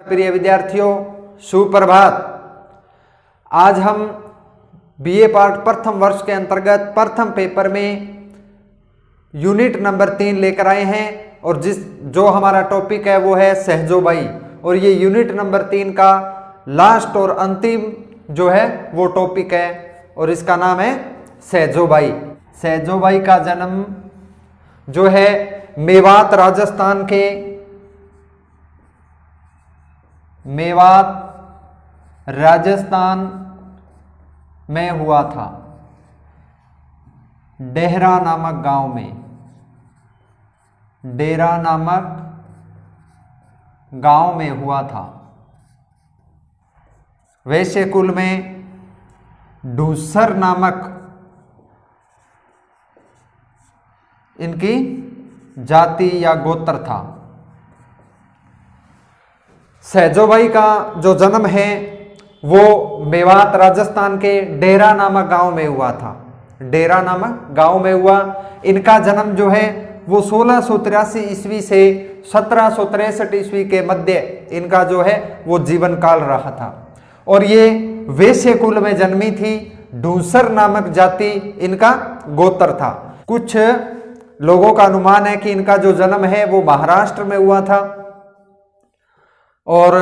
प्रिय विद्यार्थियों, सुप्रभात। आज हम बीए पार्ट प्रथम वर्ष के अंतर्गत प्रथम पेपर में यूनिट नंबर 3 लेकर आए हैं और जो हमारा टॉपिक है वो है सहजोबाई। और ये यूनिट नंबर 3 का लास्ट और अंतिम जो है वो टॉपिक है और इसका नाम है सहजोबाई। सहजोबाई का जन्म जो है मेवात राजस्थान के में हुआ था। डेरा नामक गांव में, डेरा नामक गांव में हुआ था। वैश्य कुल में ढूसर नामक इनकी जाति या गोत्र था। सहजोबाई का जो जन्म है वो मेवात राजस्थान के डेरा नामक गांव में हुआ था। डेरा नामक गांव में हुआ। इनका जन्म जो है वो 1683 ईस्वी से 1763 ईस्वी के मध्य इनका जो है वो जीवन काल रहा था। और ये वैश्य कुल में जन्मी थी। ढूसर नामक जाति इनका गोत्र था। कुछ लोगों का अनुमान है कि इनका जो जन्म है वो महाराष्ट्र में हुआ था और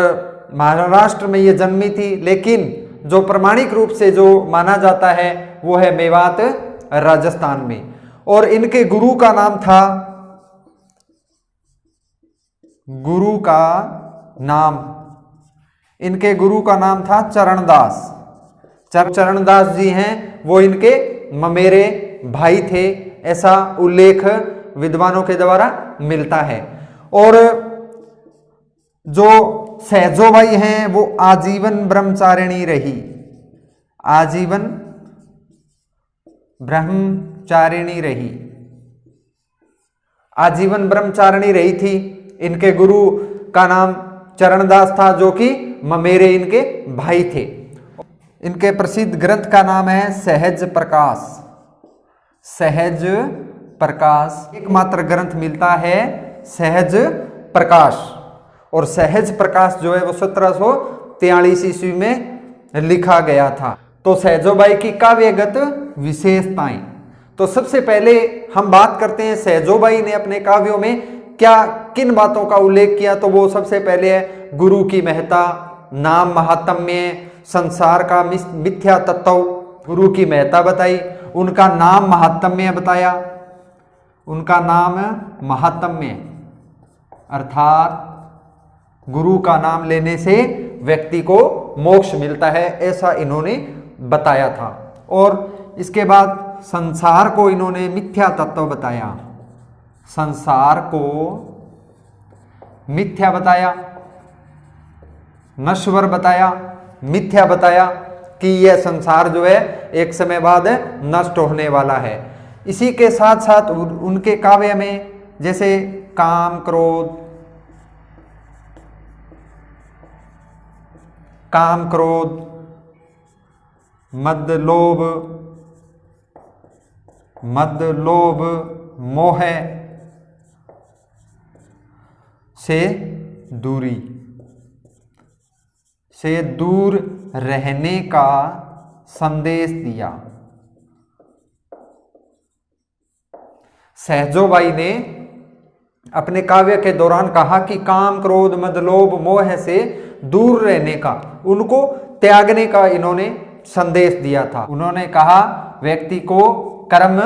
महाराष्ट्र में ये जन्मी थी, लेकिन जो प्रमाणिक रूप से जो माना जाता है वो है मेवात राजस्थान में। और इनके गुरु का नाम था, इनके गुरु का नाम था चरणदास। चरणदास जी हैं वो इनके ममेरे भाई थे, ऐसा उल्लेख विद्वानों के द्वारा मिलता है। और जो सहजोबाई हैं वो आजीवन ब्रह्मचारिणी रही। आजीवन ब्रह्मचारिणी रही। आजीवन ब्रह्मचारिणी रही थी। इनके गुरु का नाम चरणदास था जो कि ममेरे इनके भाई थे। इनके प्रसिद्ध ग्रंथ का नाम है सहज प्रकाश। सहज प्रकाश एकमात्र ग्रंथ मिलता है सहज प्रकाश। और सहज प्रकाश जो है वो 1743 ईस्वी में लिखा गया था। तो सहजोबाई की काव्यगत विशेषताएं, तो सबसे पहले हम बात करते हैं सहजोबाई ने अपने काव्यों में क्या किन बातों का उल्लेख किया। तो वो सबसे पहले है गुरु की महत्ता, नाम महात्म्य, संसार का मिथ्या तत्व। गुरु की महत्ता बताई, उनका नाम महात्म्य बताया। उनका नाम महात्म्य अर्थात गुरु का नाम लेने से व्यक्ति को मोक्ष मिलता है, ऐसा इन्होंने बताया था। और इसके बाद संसार को इन्होंने मिथ्या तत्व बताया। संसार को मिथ्या बताया, नश्वर बताया, मिथ्या बताया कि यह संसार जो है एक समय बाद नष्ट होने वाला है। इसी के साथ साथ उनके काव्य में जैसे काम, क्रोध, मद, लोभ, मोह से दूर रहने का संदेश दिया। सहजोबाई ने अपने काव्य के दौरान कहा कि काम, क्रोध, मद, लोभ, मोह से दूर रहने का, उनको त्यागने का इन्होंने संदेश दिया था। उन्होंने कहा व्यक्ति को कर्म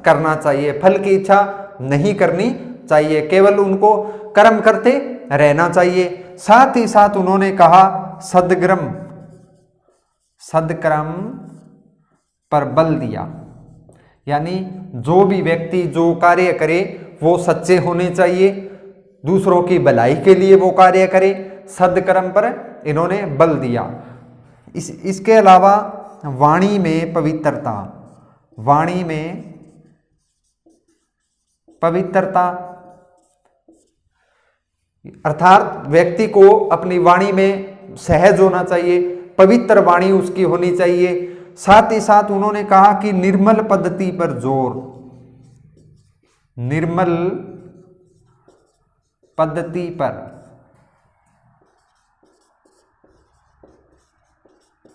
करना चाहिए, फल की इच्छा नहीं करनी चाहिए, केवल उनको कर्म करते रहना चाहिए। साथ ही साथ उन्होंने कहा सदकर्म पर बल दिया, यानी जो भी व्यक्ति जो कार्य करे वो सच्चे होने चाहिए, दूसरों की भलाई के लिए वो कार्य करे। सदकर्म पर इन्होंने बल दिया। इसके अलावा वाणी में पवित्रता अर्थात व्यक्ति को अपनी वाणी में सहज होना चाहिए, पवित्र वाणी उसकी होनी चाहिए। साथ ही साथ उन्होंने कहा कि निर्मल पद्धति पर जोर, निर्मल पद्धति पर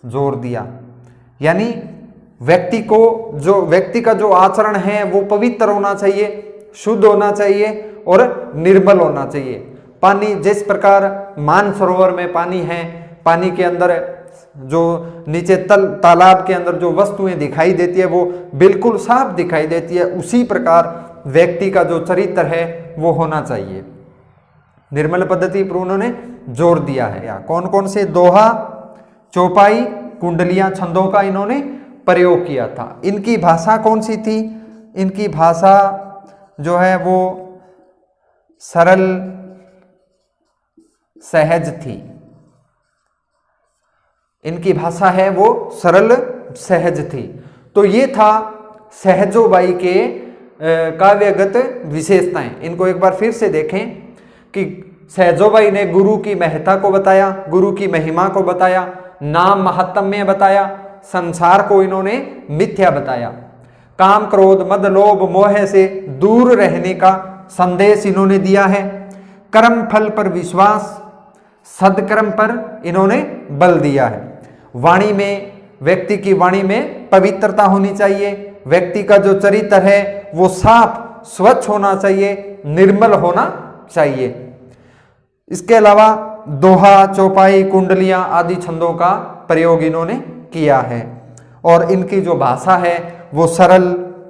जोर दिया। यानी व्यक्ति का जो आचरण है वो पवित्र होना चाहिए, शुद्ध होना चाहिए और निर्मल होना चाहिए। पानी जिस प्रकार मानसरोवर में पानी है, पानी के अंदर जो नीचे तालाब के अंदर जो वस्तुएं दिखाई देती है वो बिल्कुल साफ दिखाई देती है, उसी प्रकार व्यक्ति का जो चरित्र है वो होना चाहिए। निर्मल पद्धति पर उन्होंने जोर दिया है। या कौन कौन से दोहा, चौपाई, कुंडलियां, छंदों का इन्होंने प्रयोग किया था। इनकी भाषा कौन सी थी? इनकी भाषा जो है वो सरल सहज थी। इनकी भाषा है वो सरल सहज थी। तो ये था सहजोबाई के काव्यगत विशेषताएं। इनको एक बार फिर से देखें कि सहजोबाई ने गुरु की महत्ता को बताया, गुरु की महिमा को बताया, नाम महात्म्य बताया, संसार को इन्होंने मिथ्या बताया, काम क्रोध मद लोभ मोह से दूर रहने का संदेश इन्होंने दिया है, कर्म फल पर विश्वास, सदकर्म पर इन्होंने बल दिया है। वाणी में, व्यक्ति की वाणी में पवित्रता होनी चाहिए, व्यक्ति का जो चरित्र है वो साफ स्वच्छ होना चाहिए, निर्मल होना चाहिए। इसके अलावा दोहा, चौपाई, कुंडलियां आदि छंदों का प्रयोग इन्होंने किया है और इनकी जो भाषा है वो सरल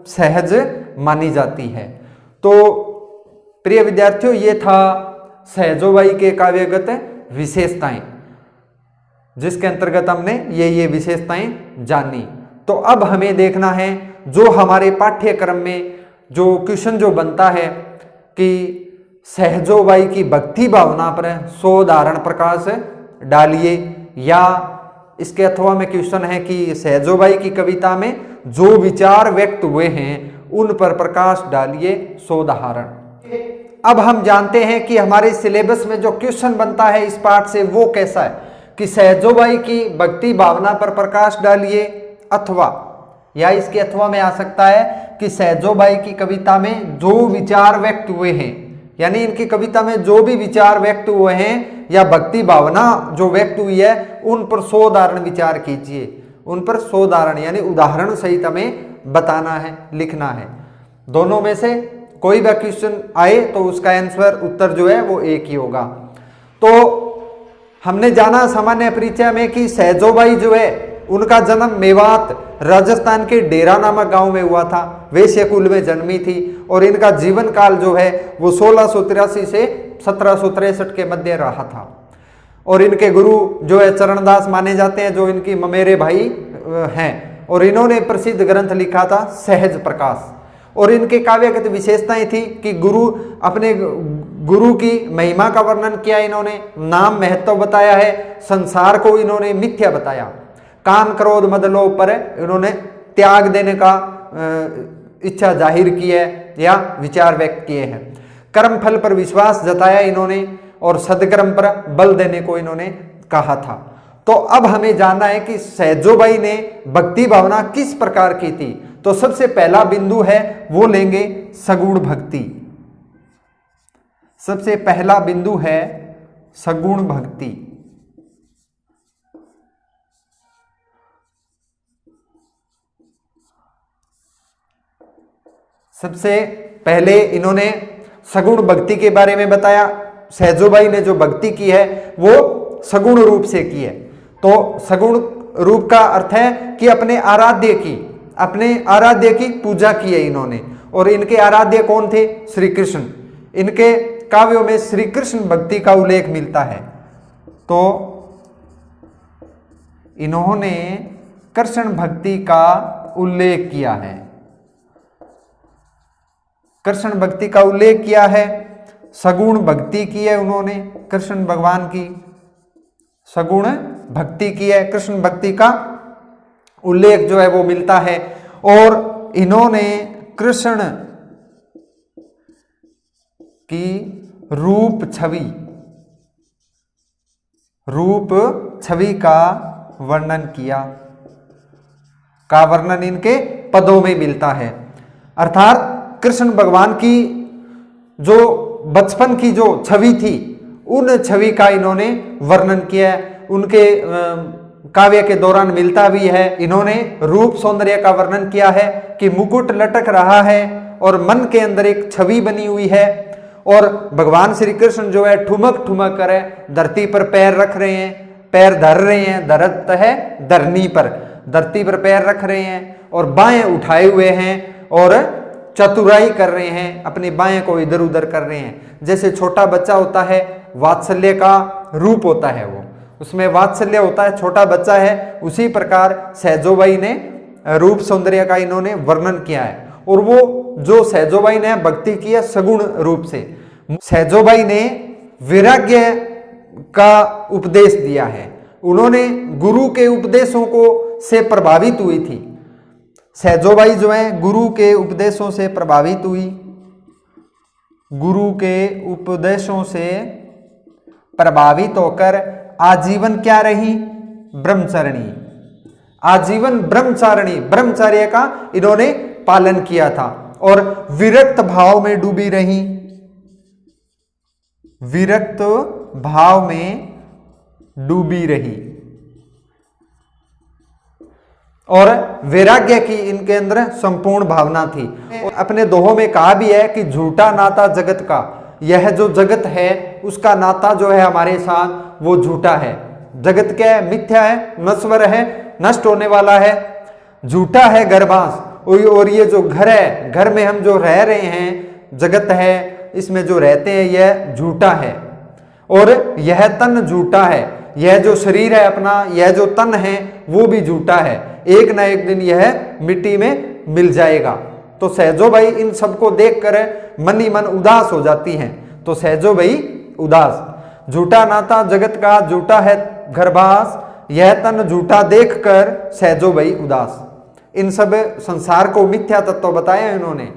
सहज मानी जाती है। तो प्रिय विद्यार्थियों, ये था सहजोबाई के काव्यगत विशेषताएं, जिसके अंतर्गत हमने ये विशेषताएं जानी। तो अब हमें देखना है जो हमारे पाठ्यक्रम में जो क्वेश्चन जो बनता है कि सहजोबाई की भक्ति भावना पर 100 उदाहरण प्रकाश डालिए, या इसके अथवा में क्वेश्चन है कि सहजोबाई की कविता में जो विचार व्यक्त हुए हैं उन पर प्रकाश डालिए 100 उदाहरण। अब हम जानते हैं कि हमारे सिलेबस में जो क्वेश्चन बनता है इस पाठ से वो कैसा है कि सहजोबाई की भक्ति भावना पर प्रकाश डालिए, अथवा या इसके अथवा में आ सकता है कि सहजोबाई की कविता में जो विचार व्यक्त हुए हैं, यानी इनकी कविता में जो भी विचार व्यक्त हुए हैं या भक्ति भावना जो व्यक्त हुई है उन पर 100 उदाहरण विचार कीजिए। उन पर 100 उदाहरण यानी उदाहरण सहित हमें बताना है, लिखना है। दोनों में से कोई भी क्वेश्चन आए तो उसका आंसर उत्तर जो है वो एक ही होगा। तो हमने जाना सामान्य परिचय में कि सहजोबाई जो है उनका जन्म मेवात राजस्थान के डेरा नामक गांव में हुआ था। वैश्य कुल में जन्मी थी और इनका जीवन काल जो है वो 1683 से 1763 के मध्य रहा था। और इनके गुरु जो है चरणदास माने जाते हैं, जो इनकी ममेरे भाई हैं, और इन्होंने प्रसिद्ध ग्रंथ लिखा था सहज प्रकाश। और इनके काव्यगत विशेषताएं थी कि अपने गुरु की महिमा का वर्णन किया इन्होंने, नाम महत्व बताया है, संसार को इन्होंने मिथ्या बताया, काम क्रोध मद लोभ पर इन्होंने त्याग देने का इच्छा जाहिर की है या विचार व्यक्त किए हैं, कर्म फल पर विश्वास जताया इन्होंने और सदकर्म पर बल देने को इन्होंने कहा था। तो अब हमें जानना है कि सहजोबाई ने भक्ति भावना किस प्रकार की थी। तो सबसे पहला बिंदु है वो लेंगे सगुण भक्ति। सबसे पहला बिंदु है सगुण भक्ति। सबसे पहले इन्होंने सगुण भक्ति के बारे में बताया। सहजोबाई ने जो भक्ति की है वो सगुण रूप से की है। तो सगुण रूप का अर्थ है कि अपने आराध्य की पूजा की है इन्होंने। और इनके आराध्य कौन थे? श्री कृष्ण। इनके काव्यों में श्री कृष्ण भक्ति का उल्लेख मिलता है। तो इन्होंने कृष्ण भक्ति का उल्लेख किया है, कृष्ण भक्ति का उल्लेख किया है, सगुण भक्ति की है उन्होंने, कृष्ण भगवान की सगुण भक्ति की है, कृष्ण भक्ति का उल्लेख जो है वो मिलता है। और इन्होंने कृष्ण की रूप छवि का वर्णन किया, का वर्णन इनके पदों में मिलता है। अर्थात कृष्ण भगवान की जो बचपन की जो छवि थी उन छवि का इन्होंने वर्णन किया है। उनके काव्य के दौरान मिलता भी है। इन्होंने रूप सौंदर्य का वर्णन किया है कि मुकुट लटक रहा है और मन के अंदर एक छवि बनी हुई है, और भगवान श्री कृष्ण जो है ठुमक ठुमक कर धरती पर पैर रख रहे हैं, पैर धर रहे हैं, धरत है धरनी पर, धरती पर पैर रख रहे हैं और बाएं उठाए हुए हैं और चतुराई कर रहे हैं, अपनी बाएं को इधर उधर कर रहे हैं। जैसे छोटा बच्चा होता है, वात्सल्य का रूप होता है, वो उसमें वात्सल्य होता है, छोटा बच्चा है, उसी प्रकार सहजोबाई ने रूप सौंदर्य का इन्होंने वर्णन किया है। और वो जो सहजोबाई ने भक्ति की है सगुण रूप से, सहजोबाई ने वैराग्य का उपदेश दिया है, उन्होंने गुरु के उपदेशों को से प्रभावित हुई थी। सहजोबाई जो है गुरु के उपदेशों से प्रभावित हुई, गुरु के उपदेशों से प्रभावित होकर आजीवन क्या रही? ब्रह्मचारिणी, आजीवन ब्रह्मचारिणी, ब्रह्मचर्य का इन्होंने पालन किया था और विरक्त भाव में डूबी रही, विरक्त भाव में डूबी रही और वैराग्य की इनके अंदर संपूर्ण भावना थी। अपने दोहों में कहा भी है कि झूठा नाता जगत का, यह जो जगत है उसका नाता जो है हमारे साथ वो झूठा है। जगत क्या है? मिथ्या है, नश्वर है, नष्ट होने वाला है, झूठा है घरबास। और ये जो घर है, घर में हम जो रह रहे हैं, जगत है, इसमें जो रहते हैं यह झूठा है और यह तन झूठा है, यह जो शरीर है अपना, यह जो तन है वो भी झूठा है, एक ना एक दिन यह मिट्टी में मिल जाएगा। तो सहजोबाई इन सबको देखकर मन ही मन उदास हो जाती हैं। तो सहजोबाई उदास, झूठा नाता जगत का, झूठा है घरबास, यह तन झूठा देखकर सहजोबाई उदास। इन सब संसार को मिथ्या तत्व बताया इन्होंने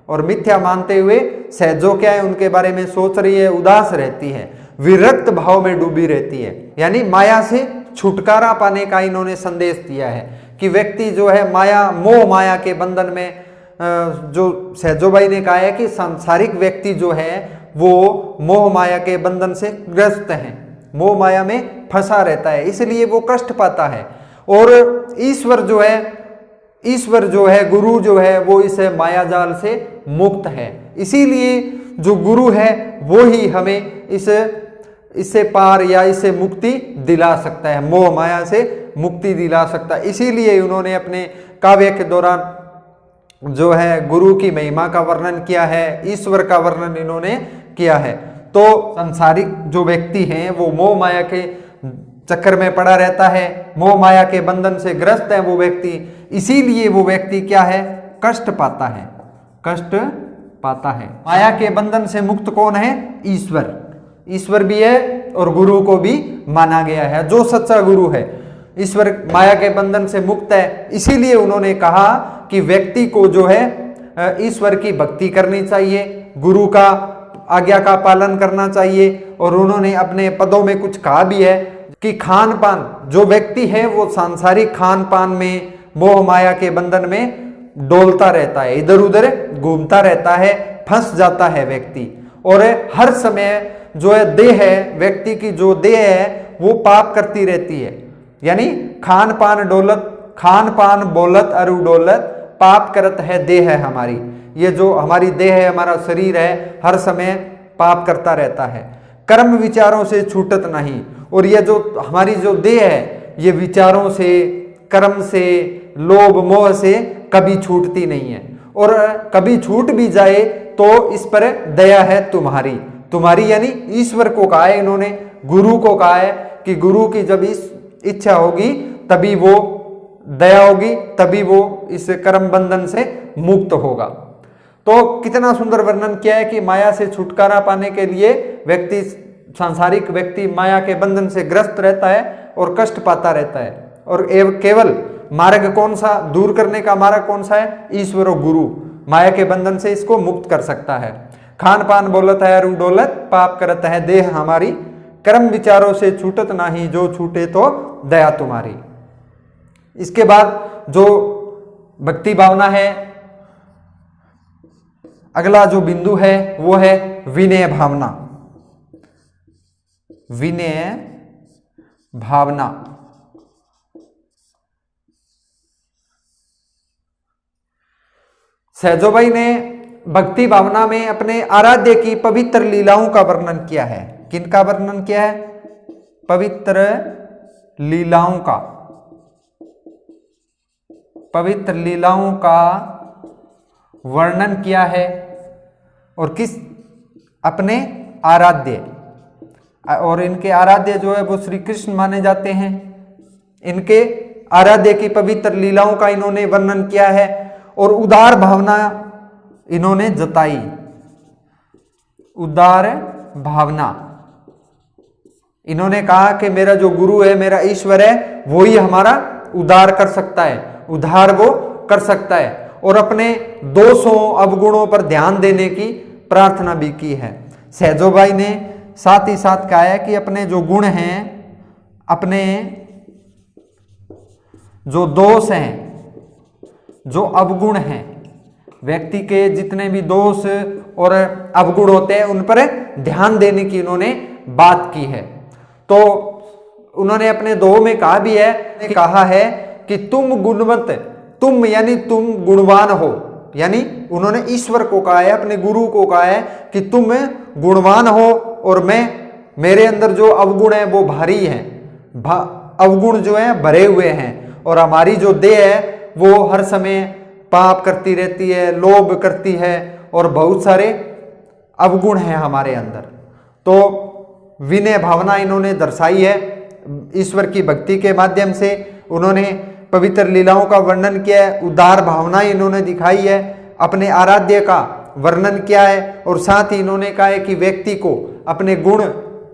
और मिथ्या मानते हुए सहजो क्या है उनके बारे में सोच रही है, उदास रहती है, विरक्त भाव में डूबी रहती है। यानी माया से छुटकारा पाने का इन्होंने संदेश दिया है कि व्यक्ति जो है माया, मोह माया के बंधन में, जो सहजोबाई ने कहा है कि सांसारिक व्यक्ति जो है वो मोह माया के बंधन से ग्रस्त है, मोह माया में फंसा रहता है, इसलिए वो कष्ट पाता है। और ईश्वर जो है गुरु जो है वो इस माया जाल से मुक्त है, इसीलिए जो गुरु है वो ही हमें इससे पार या इससे मुक्ति दिला सकता है, मोह माया से मुक्ति दिला सकता है। इसीलिए उन्होंने अपने काव्य के दौरान जो है गुरु की महिमा का वर्णन किया है, ईश्वर का वर्णन इन्होंने किया है। तो सांसारिक जो व्यक्ति हैं वो मोह माया के चक्कर में पड़ा रहता है, मोह माया के बंधन से ग्रस्त है वो व्यक्ति, इसीलिए वो व्यक्ति क्या है? कष्ट पाता है, कष्ट पाता है। माया के बंधन से मुक्त कौन है? ईश्वर, ईश्वर भी है और गुरु को भी माना गया है, जो सच्चा गुरु है। ईश्वर माया के बंधन से मुक्त है, इसीलिए उन्होंने कहा कि व्यक्ति को जो है ईश्वर की भक्ति करनी चाहिए, गुरु का आज्ञा का पालन करना चाहिए। और उन्होंने अपने पदों में कुछ कहा भी है कि खान पान, जो व्यक्ति है वो सांसारिक खान पान में, मोह माया के बंधन में डोलता रहता है, इधर उधर घूमता रहता है, फंस जाता है व्यक्ति। और हर समय जो है देह है, व्यक्ति की जो देह है वो पाप करती रहती है। यानी खान पान डोलत, खान पान बोलत अरु डोलत, पाप करत है देह है हमारी। ये जो हमारी देह है, हमारा शरीर है, हर समय पाप करता रहता है, कर्म विचारों से छूटत नहीं। और ये जो हमारी जो देह है ये विचारों से, कर्म से, लोभ मोह से कभी छूटती नहीं है। और कभी छूट भी जाए तो इस पर दया है तुम्हारी, तुम्हारी यानी ईश्वर को कहा है इन्होंने, गुरु को कहा है कि गुरु की जब इस इच्छा होगी तभी वो दया होगी, तभी वो इस कर्म बंधन से मुक्त होगा। तो कितना सुंदर वर्णन किया है कि माया से छुटकारा पाने के लिए व्यक्ति, सांसारिक व्यक्ति माया के बंधन से ग्रस्त रहता है और कष्ट पाता रहता है। और केवल मार्ग कौन सा, दूर करने का मार्ग कौन सा है? ईश्वर और गुरु माया के बंधन से इसको मुक्त कर सकता है। खान पान बोलत है अरु डोलत, पाप करत है देह हमारी, कर्म विचारों से छूटत नाही, जो छूटे तो दया तुम्हारी। इसके बाद जो भक्ति भावना है, अगला जो बिंदु है वो है विनय भावना। विनय भावना, सहजोबाई ने भक्ति भावना में अपने आराध्य की पवित्र लीलाओं का वर्णन किया है। किनका वर्णन किया है? पवित्र लीलाओं का, पवित्र लीलाओं का वर्णन किया है। और किस? अपने आराध्य, और इनके आराध्य जो है वो श्री कृष्ण माने जाते हैं। इनके आराध्य की पवित्र लीलाओं का इन्होंने वर्णन किया है और उदार भावना इन्होंने जताई। उदार भावना, इन्होंने कहा कि मेरा जो गुरु है, मेरा ईश्वर है, वो ही हमारा उद्धार कर सकता है, उद्धार वो कर सकता है। और अपने दोषों अवगुणों पर ध्यान देने की प्रार्थना भी की है। सहजोबाई ने साथ ही साथ कहा है कि अपने जो गुण हैं, अपने जो दोष हैं, जो अवगुण हैं, व्यक्ति के जितने भी दोष और अवगुण होते हैं उन पर ध्यान देने की इन्होंने बात की है। तो उन्होंने अपने दोह में कहा भी है, कहा है कि तुम गुणवंत, तुम यानी तुम गुणवान हो, यानी उन्होंने ईश्वर को कहा है, अपने गुरु को कहा है कि तुम गुणवान हो और मेरे अंदर जो अवगुण है वो भारी है, अवगुण जो है भरे हुए हैं, और हमारी जो देह है वो हर समय पाप करती रहती है, लोभ करती है, और बहुत सारे अवगुण हैं हमारे अंदर। तो विनय भावना इन्होंने दर्शाई है ईश्वर की भक्ति के माध्यम से। उन्होंने पवित्र लीलाओं का वर्णन किया है, उदार भावना इन्होंने दिखाई है, अपने आराध्य का वर्णन किया है, और साथ ही इन्होंने कहा है कि व्यक्ति को अपने गुण,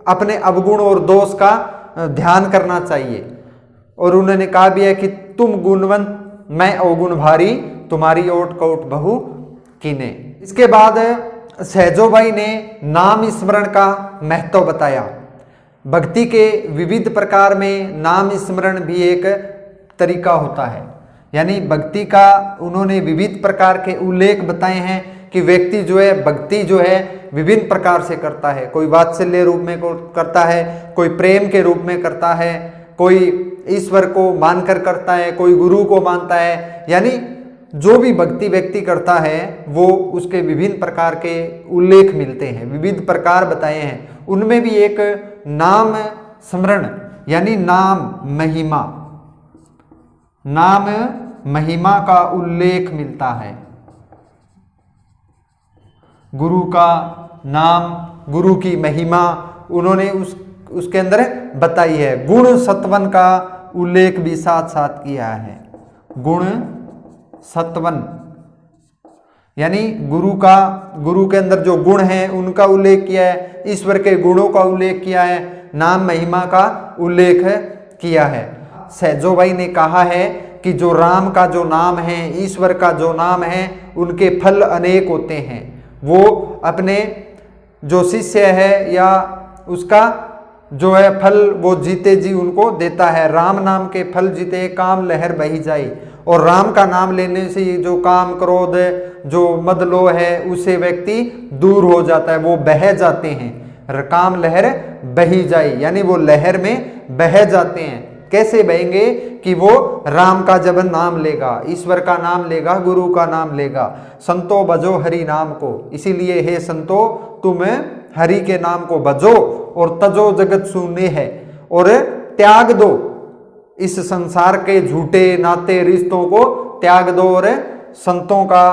अपने अवगुण और दोष का ध्यान करना चाहिए। और उन्होंने कहा भी है कि तुम गुणवंत, मैं अवगुण भारी, तुम्हारी ओट कोट बहु कीने। इसके बाद सहजोबाई ने नाम स्मरण का महत्व बताया। भक्ति के विविध प्रकार में नाम स्मरण भी एक तरीका होता है, यानी भक्ति का उन्होंने विविध प्रकार के उल्लेख बताए हैं कि व्यक्ति जो है भक्ति जो है विभिन्न प्रकार से करता है। कोई वात्सल्य रूप में करता है, कोई प्रेम के रूप में करता है, कोई ईश्वर को मानकर करता है, कोई गुरु को मानता है। यानी जो भी भक्ति व्यक्ति करता है वो उसके विभिन्न प्रकार के उल्लेख मिलते हैं, विविध प्रकार बताए हैं। उनमें भी एक नाम स्मरण यानी नाम महिमा, नाम महिमा का उल्लेख मिलता है। गुरु का नाम, गुरु की महिमा उन्होंने उसके अंदर बताई है। गुण सत्वन का उल्लेख भी साथ साथ किया है। गुण सत्वन यानी गुरु के अंदर जो गुण हैं उनका उल्लेख किया है, ईश्वर के गुणों का उल्लेख किया है, नाम महिमा का उल्लेख किया है। सहजोबाई ने कहा है कि जो राम का जो नाम है, ईश्वर का जो नाम है, उनके फल अनेक होते हैं। वो अपने जो शिष्य है या उसका जो है फल वो जीते जी उनको देता है। राम नाम के फल जीते काम लहर बही जाई। और राम का नाम लेने से जो काम क्रोध जो मद लोभ है उससे व्यक्ति दूर हो जाता है, वो बह जाते हैं। काम लहर बही जाई यानी वो लहर में बह जाते हैं। कैसे बहेंगे कि वो राम का जब नाम लेगा, ईश्वर का नाम लेगा, गुरु का नाम लेगा। संतो बजो हरि नाम को, इसीलिए हे संतो तुम हरि के नाम को बजो और तजो जगत सुने है, और त्याग दो इस संसार के झूठे नाते रिश्तों को त्याग दो और संतों का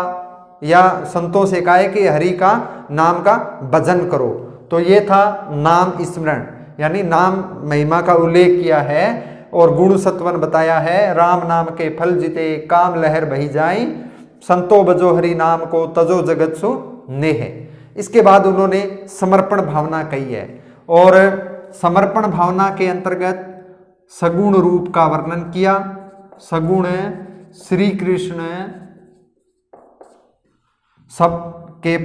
या संतों से कहा है कि हरि का नाम का भजन करो। तो ये था नाम स्मरण यानी नाम महिमा का उल्लेख किया है और गुण सत्वन बताया है। राम नाम के फल जिते काम लहर बही जाए, संतो बजो हरि नाम को तजो जगत सु नेह। इसके बाद उन्होंने समर्पण भावना कही है और समर्पण भावना के अंतर्गत सगुण रूप का वर्णन किया। सगुण श्री कृष्ण सब के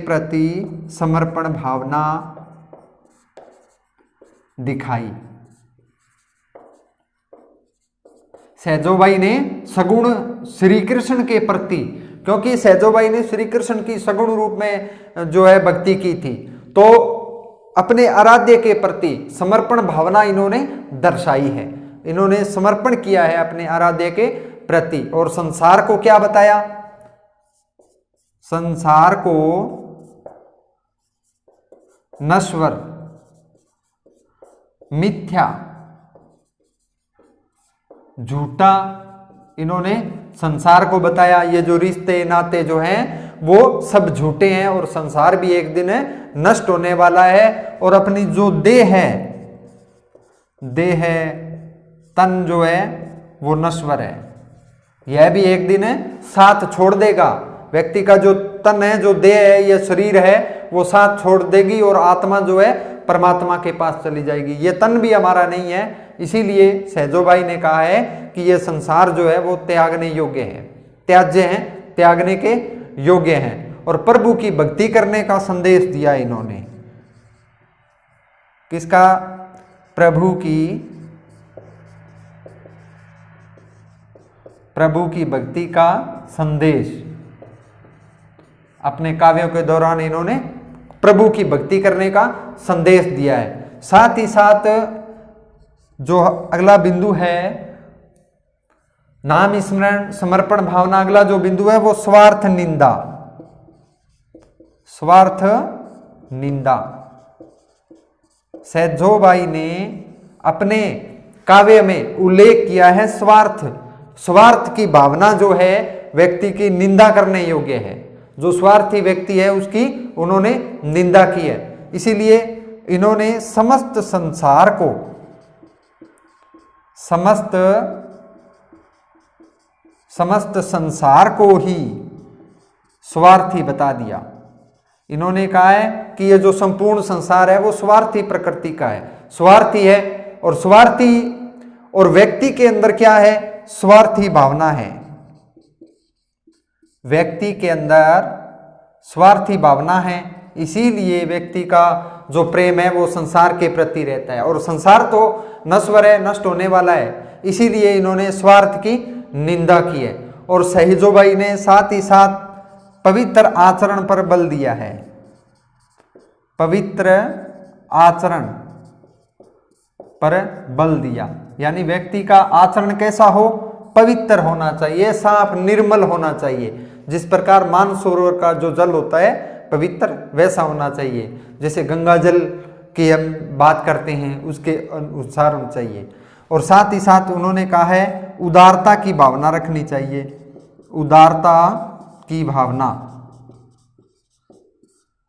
प्रति समर्पण भावना दिखाई। सहजोबाई ने सगुण श्री कृष्ण के प्रति, क्योंकि सहजोबाई ने श्री कृष्ण की सगुण रूप में जो है भक्ति की थी, तो अपने आराध्य के प्रति समर्पण भावना इन्होंने दर्शाई है। इन्होंने समर्पण किया है अपने आराध्य के प्रति। और संसार को क्या बताया? संसार को नश्वर, मिथ्या, झूठा इन्होंने संसार को बताया। ये जो रिश्ते नाते जो हैं वो सब झूठे हैं और संसार भी एक दिन नष्ट होने वाला है। और अपनी जो देह है, तन जो है वो नश्वर है, यह भी एक दिन साथ छोड़ देगा। व्यक्ति का जो तन है, जो देह है, ये शरीर है, वो साथ छोड़ देगी और आत्मा जो है परमात्मा के पास चली जाएगी। ये तन भी हमारा नहीं है, इसीलिए सहजोबाई ने कहा है कि ये संसार जो है वो त्यागने योग्य है, त्याज्य है, त्यागने के योग्य हैं। और प्रभु की भक्ति करने का संदेश दिया इन्होंने। किसका? प्रभु की भक्ति का संदेश अपने काव्यों के दौरान इन्होंने प्रभु की भक्ति करने का संदेश दिया है। साथ ही साथ जो अगला बिंदु है नाम स्मरण समर्पण भावना, अगला जो बिंदु है वो स्वार्थ निंदा। स्वार्थ निंदा सहजोबाई ने अपने काव्य में उल्लेख किया है। स्वार्थ की भावना जो है व्यक्ति की निंदा करने योग्य है। जो स्वार्थी व्यक्ति है उसकी उन्होंने निंदा की है। इसीलिए इन्होंने समस्त संसार को ही स्वार्थी बता दिया। इन्होंने कहा है कि ये जो संपूर्ण संसार है वो स्वार्थी प्रकृति का है, स्वार्थी है। और स्वार्थी और व्यक्ति के अंदर क्या है? स्वार्थी भावना है। व्यक्ति के अंदर स्वार्थी भावना है, इसीलिए व्यक्ति का जो प्रेम है वो संसार के प्रति रहता है। और संसार तो नश्वर है, नष्ट होने वाला है, इसीलिए इन्होंने स्वार्थ की निंदा की है। और सहजोबाई ने साथ ही साथ पवित्र आचरण पर बल दिया है। पवित्र आचरण पर बल दिया, यानी व्यक्ति का आचरण कैसा हो? पवित्र होना चाहिए, साफ निर्मल होना चाहिए। जिस प्रकार मानसरोवर का जो जल होता है पवित्र, वैसा होना चाहिए। जैसे गंगा जल की हम बात करते हैं उसके अनुसार होना चाहिए। और साथ ही साथ उन्होंने कहा है उदारता की भावना रखनी चाहिए। उदारता की भावना,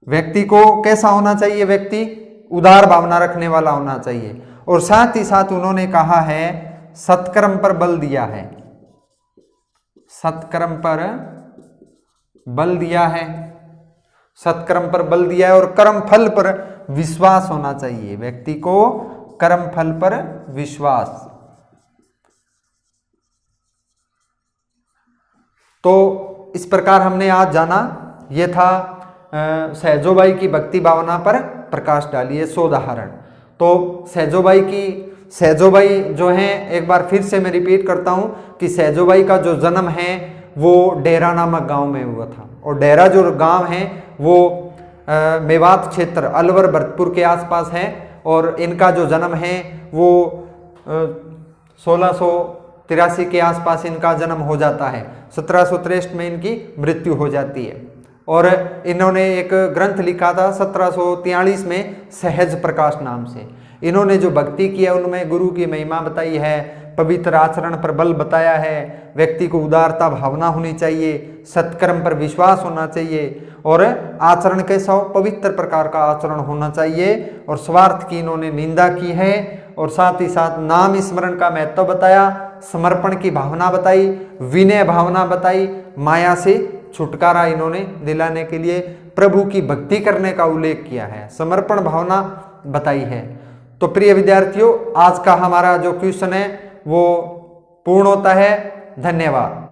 व्यक्ति को कैसा होना चाहिए? व्यक्ति उदार भावना रखने वाला होना चाहिए। और साथ ही साथ उन्होंने कहा है सत्कर्म पर बल दिया है। सत्कर्म पर बल दिया है, सत्कर्म पर बल दिया है। और कर्म फल पर विश्वास होना चाहिए, व्यक्ति को कर्म फल पर विश्वास। तो इस प्रकार हमने आज जाना, ये था सहजोबाई की भक्ति भावना पर प्रकाश डालिए 100 उदाहरण। तो सहजोबाई जो हैं, एक बार फिर से मैं रिपीट करता हूं कि सहजोबाई का जो जन्म है वो डेरा नामक गांव में हुआ था। और डेरा जो गांव है वो मेवात क्षेत्र अलवर भरतपुर के आसपास है। और इनका जो जन्म है वो 1683 के आसपास इनका जन्म हो जाता है। 1763 में इनकी मृत्यु हो जाती है। और इन्होंने एक ग्रंथ लिखा था 1743 में सहज प्रकाश नाम से। इन्होंने जो भक्ति की है उनमें गुरु की महिमा बताई है, पवित्र आचरण पर बल बताया है, व्यक्ति को उदारता भावना होनी चाहिए, सत्कर्म पर विश्वास होना चाहिए और आचरण कैसा हो? पवित्र प्रकार का आचरण होना चाहिए। और स्वार्थ की इन्होंने निंदा की है। और साथ ही साथ नाम स्मरण का महत्व बताया, समर्पण की भावना बताई, विनय भावना बताई, माया से छुटकारा इन्होंने दिलाने के लिए प्रभु की भक्ति करने का उल्लेख किया है, समर्पण भावना बताई है। तो प्रिय विद्यार्थियों, आज का हमारा जो क्वेश्चन है वो पूर्ण होता है। धन्यवाद।